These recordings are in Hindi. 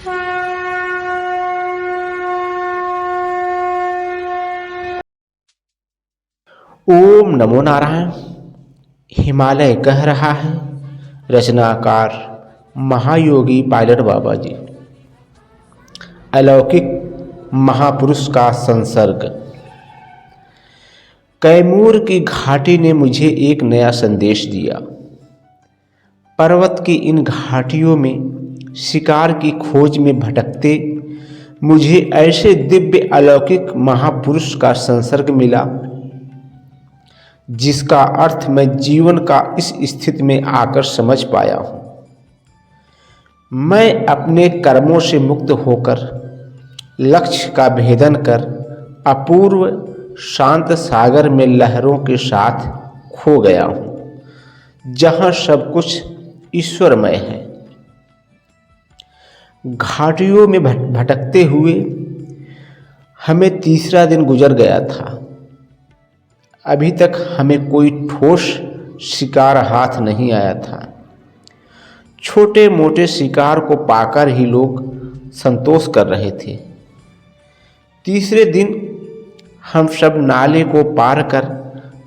ओम नमो नारायण। हिमालय कह रहा है। रचनाकार महायोगी पायलट बाबा जी। अलौकिक महापुरुष का संसर्ग। कैमूर की घाटी ने मुझे एक नया संदेश दिया। पर्वत की इन घाटियों में शिकार की खोज में भटकते मुझे ऐसे दिव्य अलौकिक महापुरुष का संसर्ग मिला जिसका अर्थ मैं जीवन का इस स्थिति में आकर समझ पाया हूँ। मैं अपने कर्मों से मुक्त होकर लक्ष्य का भेदन कर अपूर्व शांत सागर में लहरों के साथ खो गया हूँ, जहाँ सब कुछ ईश्वरमय है। घाटियों में भटकते हुए हमें तीसरा दिन गुजर गया था। अभी तक हमें कोई ठोस शिकार हाथ नहीं आया था। छोटे मोटे शिकार को पाकर ही लोग संतोष कर रहे थे। तीसरे दिन हम सब नाले को पार कर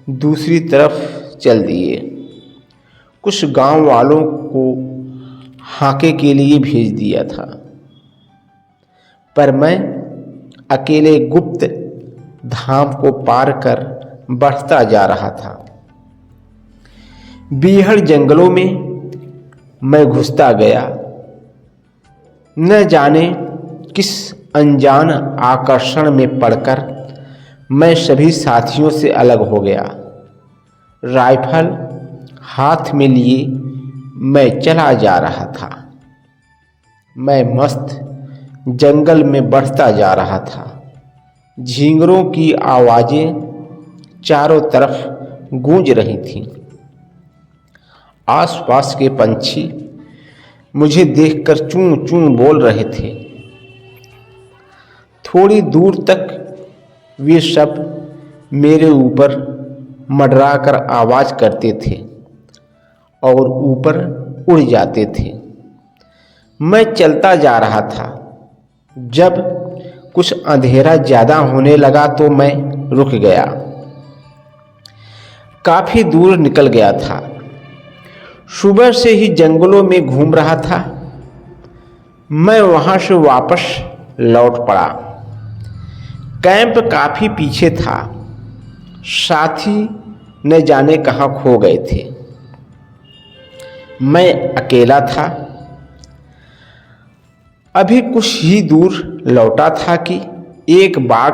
दूसरी तरफ चल दिए। कुछ गांव वालों को हाके के लिए भेज दिया था, पर मैं अकेले गुप्त धाम को पार कर बढ़ता जा रहा था। बीहड़ जंगलों में मैं घुसता गया। न जाने किस अनजान आकर्षण में पड़कर मैं सभी साथियों से अलग हो गया। राइफल हाथ में लिए मैं चला जा रहा था। मैं मस्त जंगल में बढ़ता जा रहा था। झींगरों की आवाजें चारों तरफ गूंज रही थीं। आसपास के पंछी मुझे देखकर चूं चूं बोल रहे थे। थोड़ी दूर तक वे सब मेरे ऊपर मंडराकर आवाज करते थे और ऊपर उड़ जाते थे। मैं चलता जा रहा था। जब कुछ अंधेरा ज्यादा होने लगा तो मैं रुक गया। काफी दूर निकल गया था। सुबह से ही जंगलों में घूम रहा था। मैं वहां से वापस लौट पड़ा। कैंप काफी पीछे था। साथी न जाने कहां खो गए थे। मैं अकेला था। अभी कुछ ही दूर लौटा था कि एक बाघ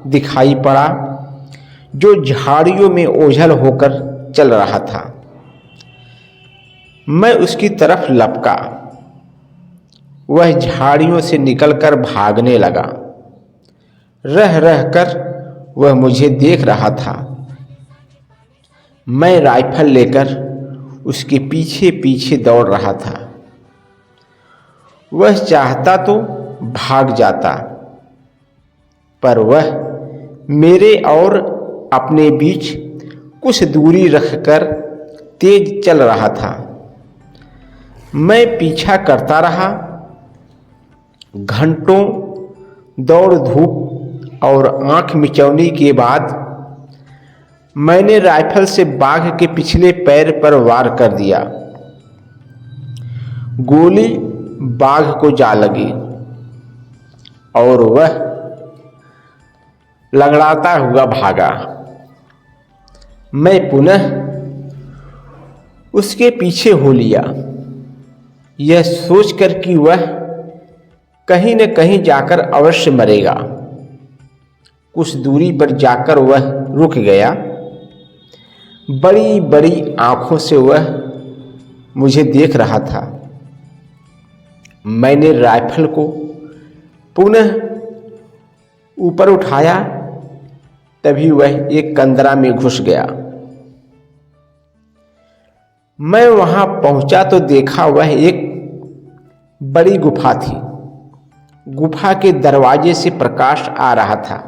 दिखाई पड़ा जो झाड़ियों में ओझल होकर चल रहा था। मैं उसकी तरफ लपका। वह झाड़ियों से निकलकर भागने लगा। रह रहकर वह मुझे देख रहा था। मैं राइफल लेकर उसके पीछे पीछे दौड़ रहा था। वह चाहता तो भाग जाता, पर वह मेरे और अपने बीच कुछ दूरी रखकर तेज चल रहा था। मैं पीछा करता रहा। घंटों दौड़ धूप और आंख मिचौनी के बाद मैंने राइफल से बाघ के पिछले पैर पर वार कर दिया। गोली बाघ को जा लगी और वह लंगड़ाता हुआ भागा। मैं पुनः उसके पीछे हो लिया, यह सोचकर कि वह कहीं न कहीं जाकर अवश्य मरेगा। कुछ दूरी पर जाकर वह रुक गया। बड़ी बड़ी आंखों से वह मुझे देख रहा था। मैंने राइफल को पुनः ऊपर उठाया, तभी वह एक कंदरा में घुस गया। मैं वहां पहुंचा तो देखा वह एक बड़ी गुफा थी। गुफा के दरवाजे से प्रकाश आ रहा था।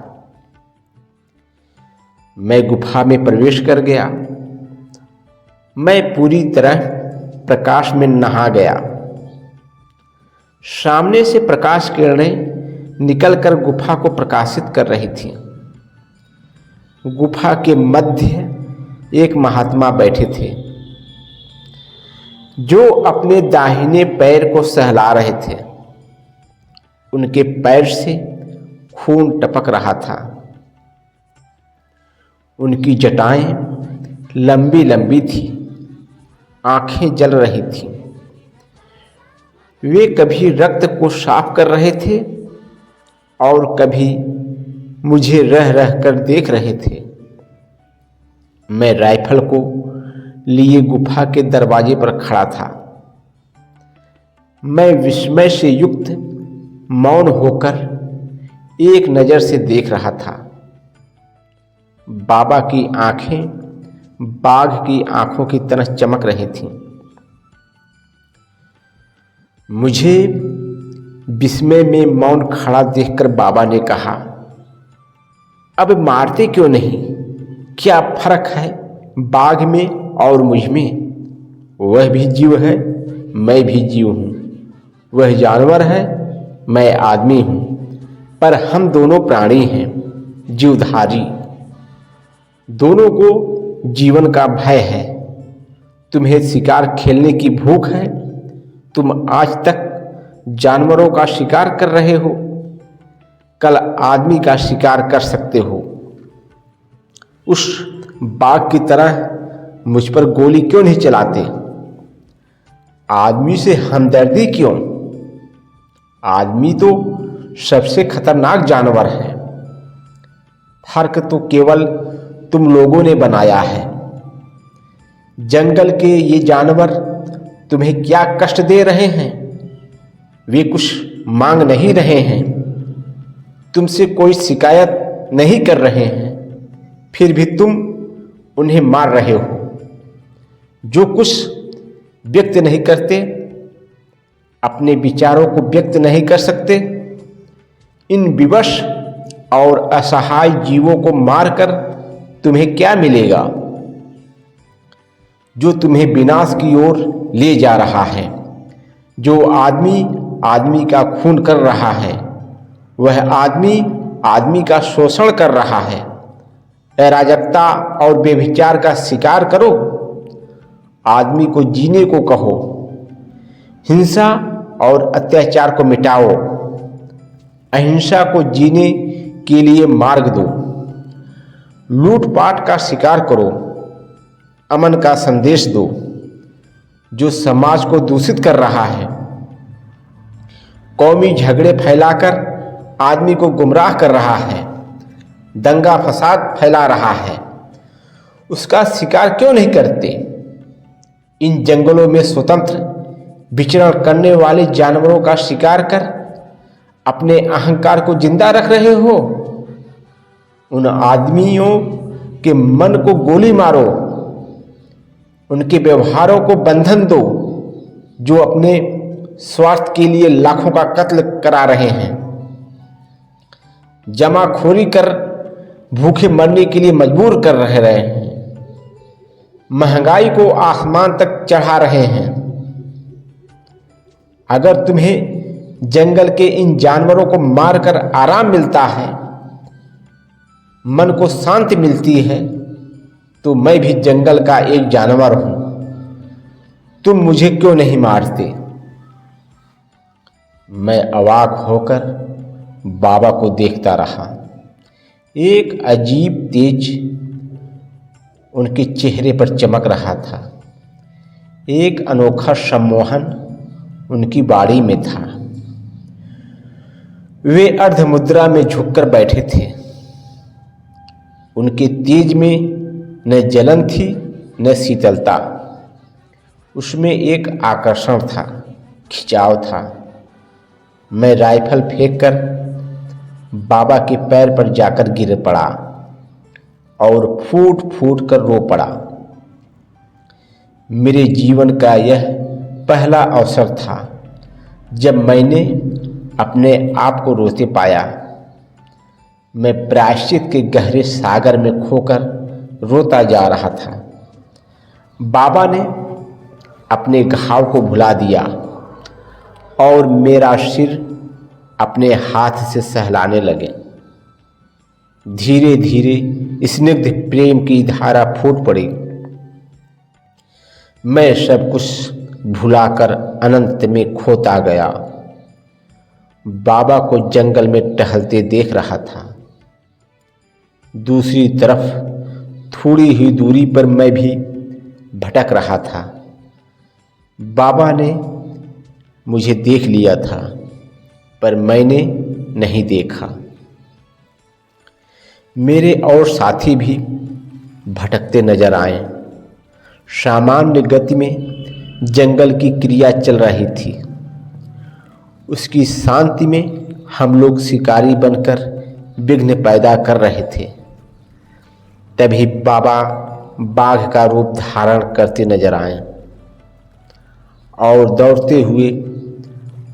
मैं गुफा में प्रवेश कर गया। मैं पूरी तरह प्रकाश में नहा गया। सामने से प्रकाश किरणें निकलकर गुफा को प्रकाशित कर रही थी। गुफा के मध्य एक महात्मा बैठे थे जो अपने दाहिने पैर को सहला रहे थे। उनके पैर से खून टपक रहा था। उनकी जटाएं लंबी लंबी थी, आंखें जल रही थीं। वे कभी रक्त को साफ कर रहे थे और कभी मुझे रह रह कर देख रहे थे। मैं राइफल को लिए गुफा के दरवाजे पर खड़ा था। मैं विस्मय से युक्त मौन होकर एक नज़र से देख रहा था। बाबा की आंखें बाघ की आंखों की तरह चमक रही थीं। मुझे विस्मय में मौन खड़ा देखकर बाबा ने कहा, अब मारते क्यों नहीं? क्या फर्क है बाघ में और मुझ में? वह भी जीव है, मैं भी जीव हूँ। वह जानवर है, मैं आदमी हूँ, पर हम दोनों प्राणी हैं, जीवधारी। दोनों को जीवन का भय है। तुम्हें शिकार खेलने की भूख है। तुम आज तक जानवरों का शिकार कर रहे हो, कल आदमी का शिकार कर सकते हो। उस बाघ की तरह मुझ पर गोली क्यों नहीं चलाते? आदमी से हमदर्दी क्यों? आदमी तो सबसे खतरनाक जानवर है। फर्क तो केवल तुम लोगों ने बनाया है। जंगल के ये जानवर तुम्हें क्या कष्ट दे रहे हैं? वे कुछ मांग नहीं रहे हैं, तुमसे कोई शिकायत नहीं कर रहे हैं, फिर भी तुम उन्हें मार रहे हो। जो कुछ व्यक्त नहीं करते, अपने विचारों को व्यक्त नहीं कर सकते, इन विवश और असहाय जीवों को मारकर तुम्हें क्या मिलेगा? जो तुम्हें विनाश की ओर ले जा रहा है। जो आदमी आदमी का खून कर रहा है, वह आदमी आदमी का शोषण कर रहा है। अराजकता और व्यभिचार का शिकार करो, आदमी को जीने को कहो। हिंसा और अत्याचार को मिटाओ, अहिंसा को जीने के लिए मार्ग दो। लूटपाट का शिकार करो, अमन का संदेश दो। जो समाज को दूषित कर रहा है, कौमी झगड़े फैलाकर आदमी को गुमराह कर रहा है, दंगा फसाद फैला रहा है, उसका शिकार क्यों नहीं करते? इन जंगलों में स्वतंत्र विचरण करने वाले जानवरों का शिकार कर अपने अहंकार को जिंदा रख रहे हो। उन आदमियों के मन को गोली मारो, उनके व्यवहारों को बंधन दो जो अपने स्वार्थ के लिए लाखों का कत्ल करा रहे हैं, जमाखोरी कर भूखे मरने के लिए मजबूर कर रहे हैं, महंगाई को आसमान तक चढ़ा रहे हैं। अगर तुम्हें जंगल के इन जानवरों को मारकर आराम मिलता है, मन को शांति मिलती है, तो मैं भी जंगल का एक जानवर हूं। तुम मुझे क्यों नहीं मारते? मैं अवाक होकर बाबा को देखता रहा। एक अजीब तेज उनके चेहरे पर चमक रहा था। एक अनोखा सम्मोहन उनकी बाड़ी में था। वे अर्ध मुद्रा में झुककर बैठे थे। उनके तेज में न जलन थी न शीतलता। उसमें एक आकर्षण था, खिंचाव था। मैं राइफल फेंककर बाबा के पैर पर जाकर गिर पड़ा और फूट फूट कर रो पड़ा। मेरे जीवन का यह पहला अवसर था जब मैंने अपने आप को रोते पाया। मैं प्रायश्चित के गहरे सागर में खोकर रोता जा रहा था। बाबा ने अपने घाव को भुला दिया और मेरा सिर अपने हाथ से सहलाने लगे। धीरे धीरे स्निग्ध प्रेम की धारा फूट पड़ी। मैं सब कुछ भुलाकर अनंत में खोता गया। बाबा को जंगल में टहलते देख रहा था। दूसरी तरफ थोड़ी ही दूरी पर मैं भी भटक रहा था। बाबा ने मुझे देख लिया था, पर मैंने नहीं देखा। मेरे और साथी भी भटकते नजर आए। सामान्य गति में जंगल की क्रिया चल रही थी। उसकी शांति में हम लोग शिकारी बनकर विघ्न पैदा कर रहे थे। तभी बाबा बाघ का रूप धारण करते नजर आए और दौड़ते हुए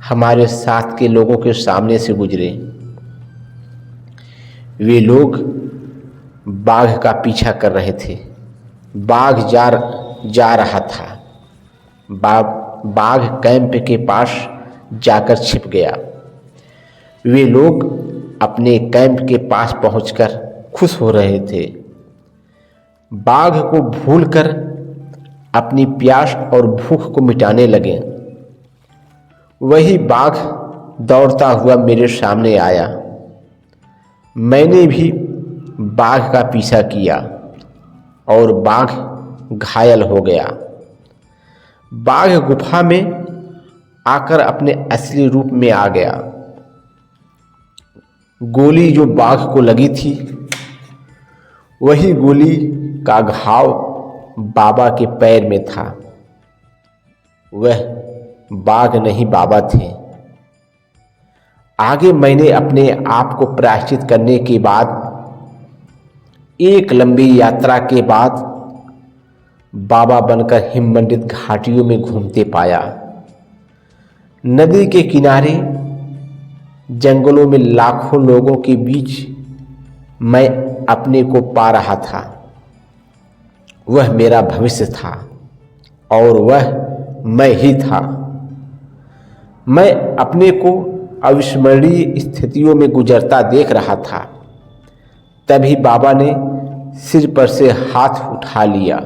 हमारे साथ के लोगों के सामने से गुजरे। वे लोग बाघ का पीछा कर रहे थे। बाघ जा रहा था। बाघ कैंप के पास जाकर छिप गया। वे लोग अपने कैंप के पास पहुंचकर खुश हो रहे थे। बाघ को भूलकर अपनी प्यास और भूख को मिटाने लगे। वही बाघ दौड़ता हुआ मेरे सामने आया। मैंने भी बाघ का पीछा किया और बाघ घायल हो गया। बाघ गुफा में आकर अपने असली रूप में आ गया। गोली जो बाघ को लगी थी, वही गोली का घाव बाबा के पैर में था। वह बाघ नहीं, बाबा थे। आगे मैंने अपने आप को प्रायश्चित करने के बाद, एक लंबी यात्रा के बाद, बाबा बनकर हिममंडित घाटियों में घूमते पाया। नदी के किनारे जंगलों में लाखों लोगों के बीच मैं अपने को पा रहा था। वह मेरा भविष्य था और वह मैं ही था। मैं अपने को अविस्मरणीय स्थितियों में गुजरता देख रहा था। तभी बाबा ने सिर पर से हाथ उठा लिया।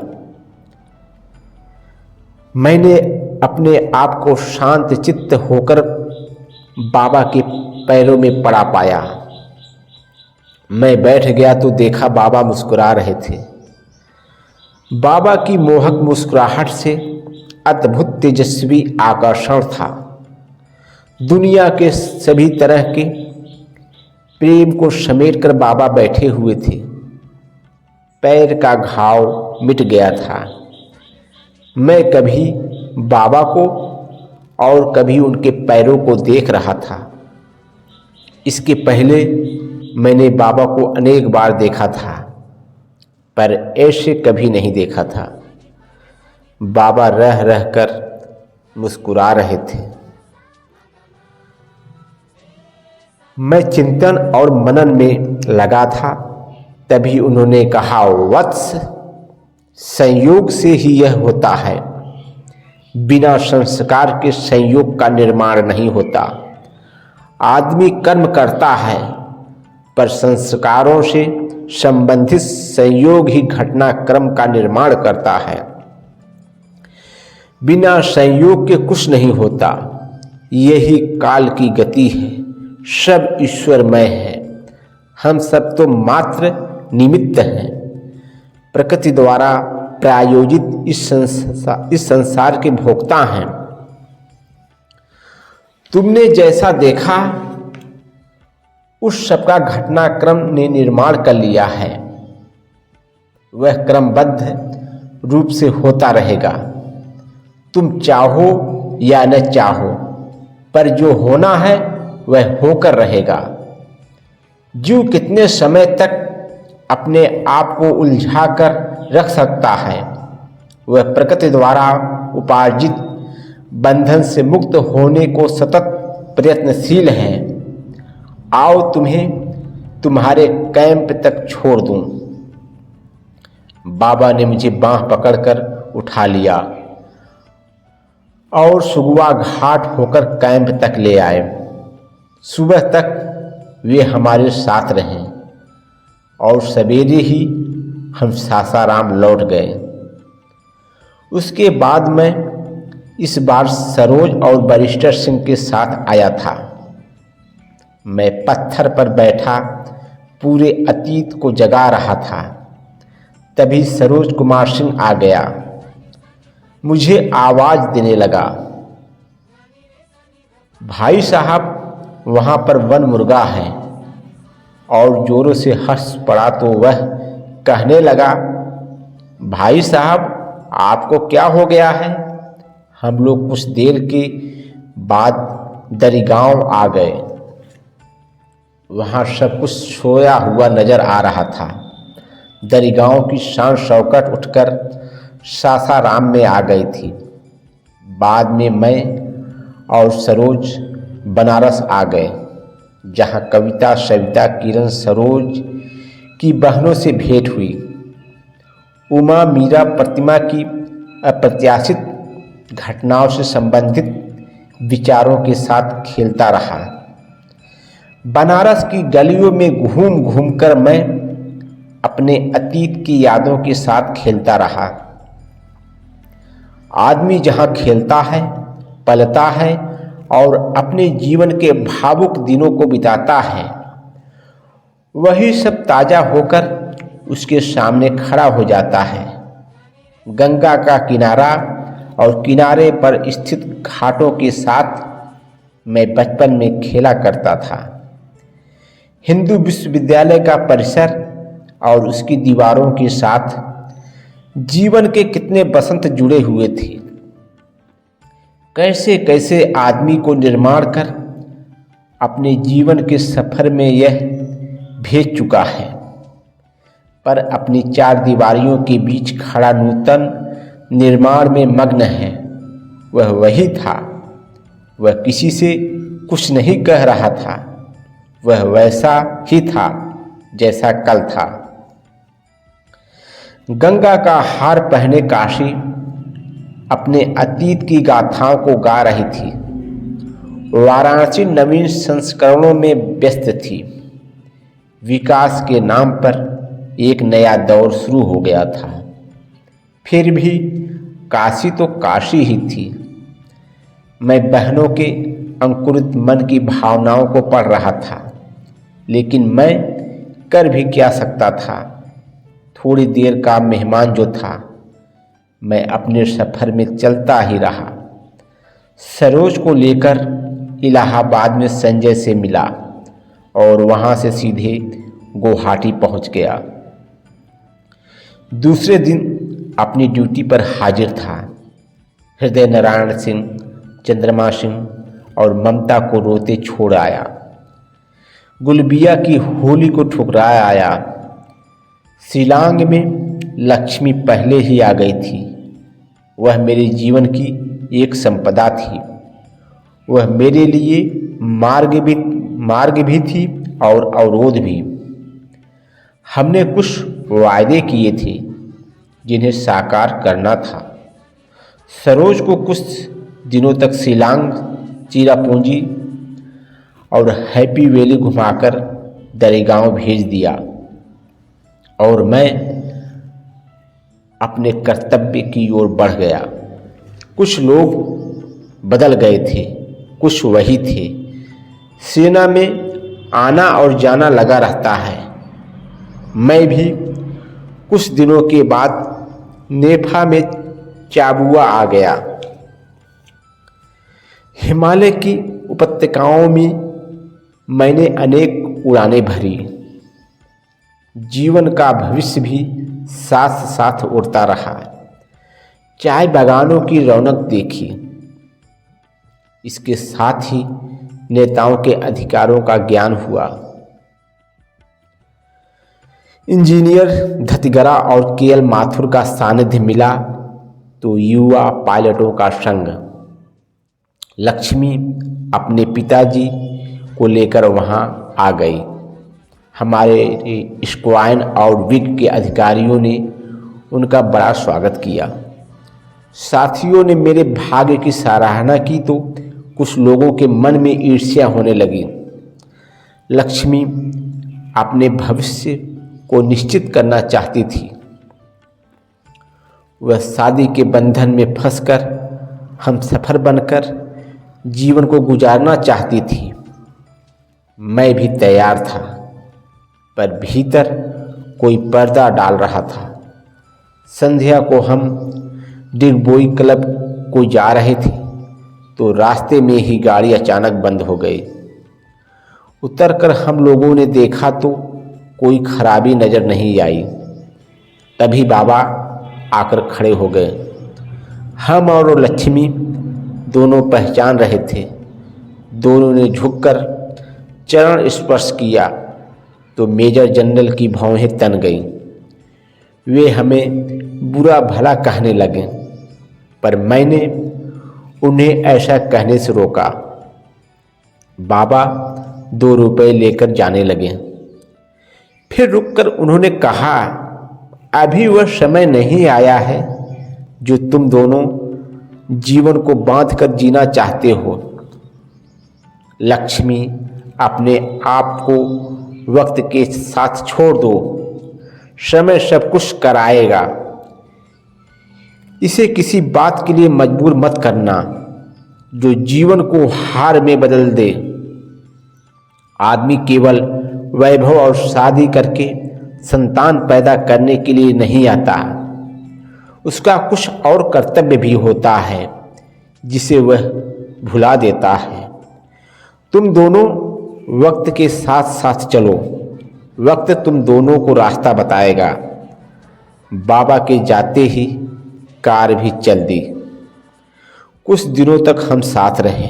मैंने अपने आप को शांत चित्त होकर बाबा के पैरों में पड़ा पाया। मैं बैठ गया तो देखा बाबा मुस्कुरा रहे थे। बाबा की मोहक मुस्कुराहट से अद्भुत तेजस्वी आकर्षण था। दुनिया के सभी तरह के प्रेम को समेटकर बाबा बैठे हुए थे। पैर का घाव मिट गया था। मैं कभी बाबा को और कभी उनके पैरों को देख रहा था। इसके पहले मैंने बाबा को अनेक बार देखा था, पर ऐसे कभी नहीं देखा था। बाबा रह रहकर मुस्कुरा रहे थे। मैं चिंतन और मनन में लगा था। तभी उन्होंने कहा, वत्स, संयोग से ही यह होता है। बिना संस्कार के संयोग का निर्माण नहीं होता। आदमी कर्म करता है, पर संस्कारों से संबंधित संयोग ही घटनाक्रम का निर्माण करता है। बिना संयोग के कुछ नहीं होता। यही काल की गति है। सब ईश्वरमय है। हम सब तो मात्र निमित्त हैं। प्रकृति द्वारा प्रायोजित इस संसार के भोक्ता हैं। तुमने जैसा देखा उस सबका घटनाक्रम ने निर्माण कर लिया है। वह क्रमबद्ध रूप से होता रहेगा। तुम चाहो या न चाहो, पर जो होना है वह होकर रहेगा। जीव कितने समय तक अपने आप को उलझा कर रख सकता है? वह प्रकृति द्वारा उपार्जित बंधन से मुक्त होने को सतत प्रयत्नशील है। आओ तुम्हें तुम्हारे कैंप तक छोड़ दूं। बाबा ने मुझे बांह पकड़कर उठा लिया और सुगवा घाट होकर कैंप तक ले आए। सुबह तक वे हमारे साथ रहे और सवेरे ही हम सासाराम लौट गए। उसके बाद मैं इस बार सरोज और बैरिस्टर सिंह के साथ आया था। मैं पत्थर पर बैठा पूरे अतीत को जगा रहा था। तभी सरोज कुमार सिंह आ गया, मुझे आवाज देने लगा, भाई साहब वहां पर वन मुर्गा है। और जोरों से हंस पड़ा तो वह कहने लगा, भाई साहब आपको क्या हो गया है। हम लोग कुछ देर के बाद दरिगांव आ गए। वहाँ सब कुछ सोया हुआ नजर आ रहा था। दरिगांव की शान शौकत उठकर सासाराम में आ गई थी। बाद में मैं और सरोज बनारस आ गए, जहाँ कविता, सविता, किरण, सरोज की बहनों से भेंट हुई। उमा मीरा प्रतिमा की अप्रत्याशित घटनाओं से संबंधित विचारों के साथ खेलता रहा। बनारस की गलियों में घूम घूमकर मैं अपने अतीत की यादों के साथ खेलता रहा। आदमी जहाँ खेलता है, पलता है और अपने जीवन के भावुक दिनों को बिताता है, वही सब ताजा होकर उसके सामने खड़ा हो जाता है। गंगा का किनारा और किनारे पर स्थित घाटों के साथ मैं बचपन में खेला करता था। हिंदू विश्वविद्यालय का परिसर और उसकी दीवारों के साथ जीवन के कितने बसंत जुड़े हुए थे। कैसे कैसे आदमी को निर्माण कर अपने जीवन के सफर में यह भेज चुका है, पर अपनी चार दीवारियों के बीच खड़ा नूतन निर्माण में मग्न है। वह वही था। वह किसी से कुछ नहीं कह रहा था। वह वैसा ही था जैसा कल था। गंगा का हार पहने काशी अपने अतीत की गाथाओं को गा रही थी। वाराणसी नवीन संस्करणों में व्यस्त थी। विकास के नाम पर एक नया दौर शुरू हो गया था। फिर भी काशी तो काशी ही थी। मैं बहनों के अंकुरित मन की भावनाओं को पढ़ रहा था, लेकिन मैं कर भी क्या सकता था। थोड़ी देर का मेहमान जो था, मैं अपने सफ़र में चलता ही रहा। सरोज को लेकर इलाहाबाद में संजय से मिला और वहाँ से सीधे गुवाहाटी पहुँच गया। दूसरे दिन अपनी ड्यूटी पर हाजिर था। हृदय नारायण सिंह, चंद्रमा सिंह और ममता को रोते छोड़ आया। गुलबिया की होली को ठुकराया आया। शिलांग में लक्ष्मी पहले ही आ गई थी। वह मेरे जीवन की एक संपदा थी। वह मेरे लिए मार्ग भी थी और अवरोध भी। हमने कुछ वायदे किए थे जिन्हें साकार करना था। सरोज को कुछ दिनों तक शिलांग, चिरापुंजी और हैप्पी वैली घुमाकर दरिगांव भेज दिया और मैं अपने कर्तव्य की ओर बढ़ गया। कुछ लोग बदल गए थे, कुछ वही थे। सेना में आना और जाना लगा रहता है। मैं भी कुछ दिनों के बाद नेफा में चाबुआ आ गया। हिमालय की उपत्यकाओं में मैंने अनेक उड़ानें भरी। जीवन का भविष्य भी साथ साथ उड़ता रहा। चाय बागानों की रौनक देखी। इसके साथ ही नेताओं के अधिकारों का ज्ञान हुआ। इंजीनियर धतिगरा और केएल माथुर का सानिध्य मिला तो युवा पायलटों का संग। लक्ष्मी अपने पिताजी को लेकर वहां आ गई। हमारे स्क्वाइन और विग के अधिकारियों ने उनका बड़ा स्वागत किया। साथियों ने मेरे भाग्य की सराहना की तो कुछ लोगों के मन में ईर्ष्या होने लगी। लक्ष्मी अपने भविष्य को निश्चित करना चाहती थी। वह शादी के बंधन में फंसकर हम सफर बनकर जीवन को गुजारना चाहती थी। मैं भी तैयार था, पर भीतर कोई पर्दा डाल रहा था। संध्या को हम डिगबोई क्लब को जा रहे थे तो रास्ते में ही गाड़ी अचानक बंद हो गई। उतरकर हम लोगों ने देखा तो कोई खराबी नज़र नहीं आई। तभी बाबा आकर खड़े हो गए। हम और लक्ष्मी दोनों पहचान रहे थे। दोनों ने झुककर चरण स्पर्श किया तो मेजर जनरल की भौहें तन गईं। वे हमें बुरा भला कहने लगे, पर मैंने उन्हें ऐसा कहने से रोका। बाबा 2 रुपए लेकर जाने लगे। फिर रुककर उन्होंने कहा, अभी वह समय नहीं आया है जो तुम दोनों जीवन को बांधकर जीना चाहते हो। लक्ष्मी, अपने आप को वक्त के साथ छोड़ दो। समय सब कुछ कराएगा। इसे किसी बात के लिए मजबूर मत करना जो जीवन को हार में बदल दे। आदमी केवल वैभव और शादी करके संतान पैदा करने के लिए नहीं आता। उसका कुछ और कर्तव्य भी होता है जिसे वह भुला देता है। तुम दोनों वक्त के साथ साथ चलो। वक्त तुम दोनों को रास्ता बताएगा। बाबा के जाते ही कार भी चल दी। कुछ दिनों तक हम साथ रहे।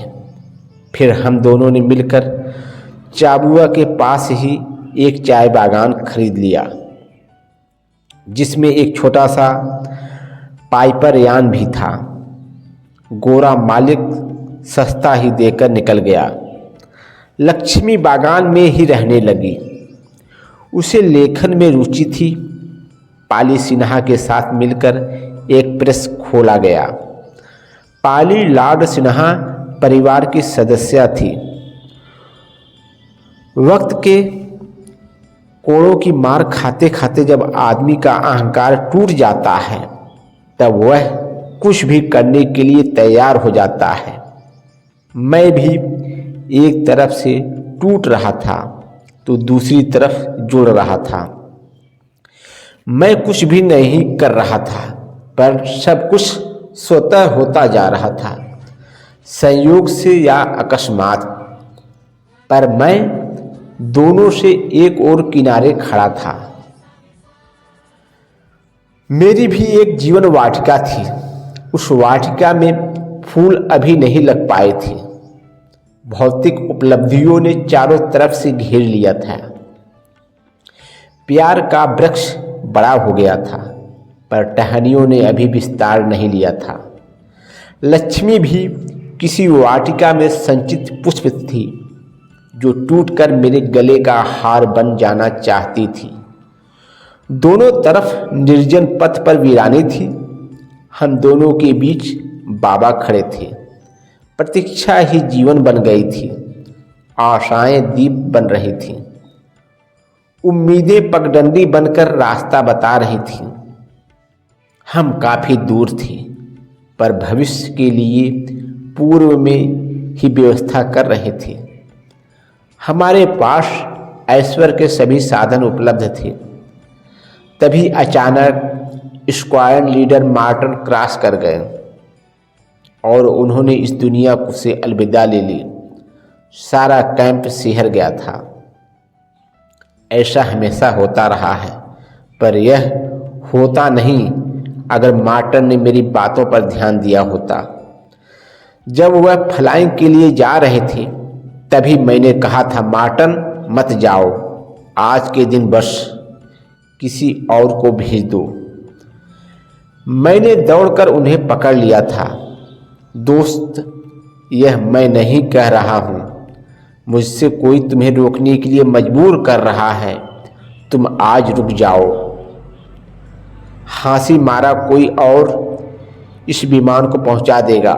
फिर हम दोनों ने मिलकर चाबुआ के पास ही एक चाय बागान खरीद लिया, जिसमें एक छोटा सा पाइपर यान भी था। गोरा मालिक सस्ता ही देकर निकल गया। लक्ष्मी बागान में ही रहने लगी। उसे लेखन में रुचि थी। पाली सिन्हा के साथ मिलकर एक प्रेस खोला गया। पाली लॉर्ड सिन्हा परिवार की सदस्य थी। वक्त के कोड़ों की मार खाते खाते जब आदमी का अहंकार टूट जाता है तब वह कुछ भी करने के लिए तैयार हो जाता है। मैं भी एक तरफ से टूट रहा था तो दूसरी तरफ जुड़ रहा था। मैं कुछ भी नहीं कर रहा था, पर सब कुछ स्वतः होता जा रहा था, संयोग से या अकस्मात। पर मैं दोनों से एक और किनारे खड़ा था। मेरी भी एक जीवन वाटिका थी। उस वाटिका में फूल अभी नहीं लग पाए थे। भौतिक उपलब्धियों ने चारों तरफ से घेर लिया था। प्यार का वृक्ष बड़ा हो गया था, पर टहनियों ने अभी विस्तार नहीं लिया था। लक्ष्मी भी किसी वाटिका में संचित पुष्प थी जो टूटकर मेरे गले का हार बन जाना चाहती थी। दोनों तरफ निर्जन पथ पर वीरानी थी। हम दोनों के बीच बाबा खड़े थे। प्रतीक्षा ही जीवन बन गई थी। आशाएं दीप बन रही थीं। उम्मीदें पगडंडी बनकर रास्ता बता रही थीं। हम काफ़ी दूर थे, पर भविष्य के लिए पूर्व में ही व्यवस्था कर रहे थे। हमारे पास ऐश्वर्य के सभी साधन उपलब्ध थे। तभी अचानक स्क्वाड लीडर मार्टन क्रॉस कर गए और उन्होंने इस दुनिया से अलविदा ले ली। सारा कैंप सिहर गया था। ऐसा हमेशा होता रहा है, पर यह होता नहीं अगर मार्टन ने मेरी बातों पर ध्यान दिया होता। जब वह फ्लाइंग के लिए जा रहे थे तभी मैंने कहा था, मार्टन मत जाओ, आज के दिन बस किसी और को भेज दो। मैंने दौड़कर उन्हें पकड़ लिया था। दोस्त, यह मैं नहीं कह रहा हूँ। मुझसे कोई तुम्हें रोकने के लिए मजबूर कर रहा है। तुम आज रुक जाओ। हंसी मारा कोई और इस विमान को पहुंचा देगा।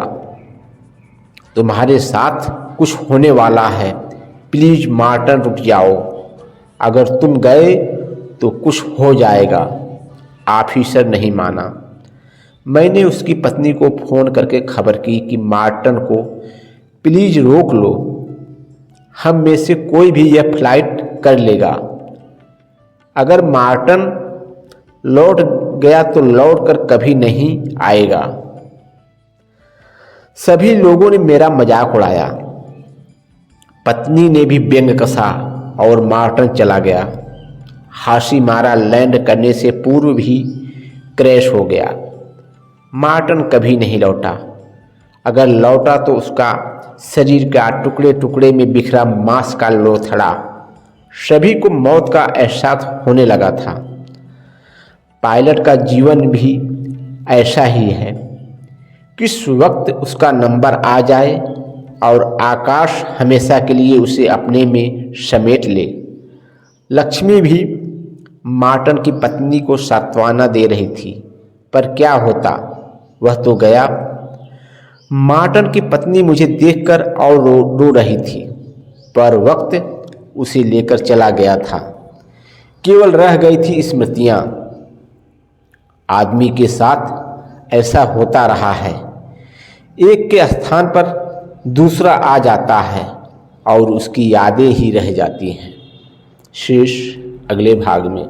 तुम्हारे साथ कुछ होने वाला है, प्लीज मार्टन रुक जाओ। अगर तुम गए तो कुछ हो जाएगा। ऑफिसर नहीं माना। मैंने उसकी पत्नी को फ़ोन करके खबर की कि मार्टन को प्लीज रोक लो, हम में से कोई भी यह फ्लाइट कर लेगा। अगर मार्टन लौट गया तो लौट कर कभी नहीं आएगा। सभी लोगों ने मेरा मजाक उड़ाया। पत्नी ने भी व्यंग कसा और मार्टन चला गया। हाशिमारा लैंड करने से पूर्व भी क्रैश हो गया। मार्टन कभी नहीं लौटा। अगर लौटा तो उसका शरीर का टुकड़े टुकड़े में बिखरा मांस का लोथड़ा। सभी को मौत का एहसास होने लगा था। पायलट का जीवन भी ऐसा ही है, किस वक्त उसका नंबर आ जाए और आकाश हमेशा के लिए उसे अपने में समेट ले। लक्ष्मी भी मार्टन की पत्नी को सांत्वना दे रही थी, पर क्या होता, वह तो गया। मार्टन की पत्नी मुझे देखकर और रो रही थी, पर वक्त उसे लेकर चला गया था। केवल रह गई थी स्मृतियाँ। आदमी के साथ ऐसा होता रहा है, एक के स्थान पर दूसरा आ जाता है और उसकी यादें ही रह जाती हैं। शेष अगले भाग में।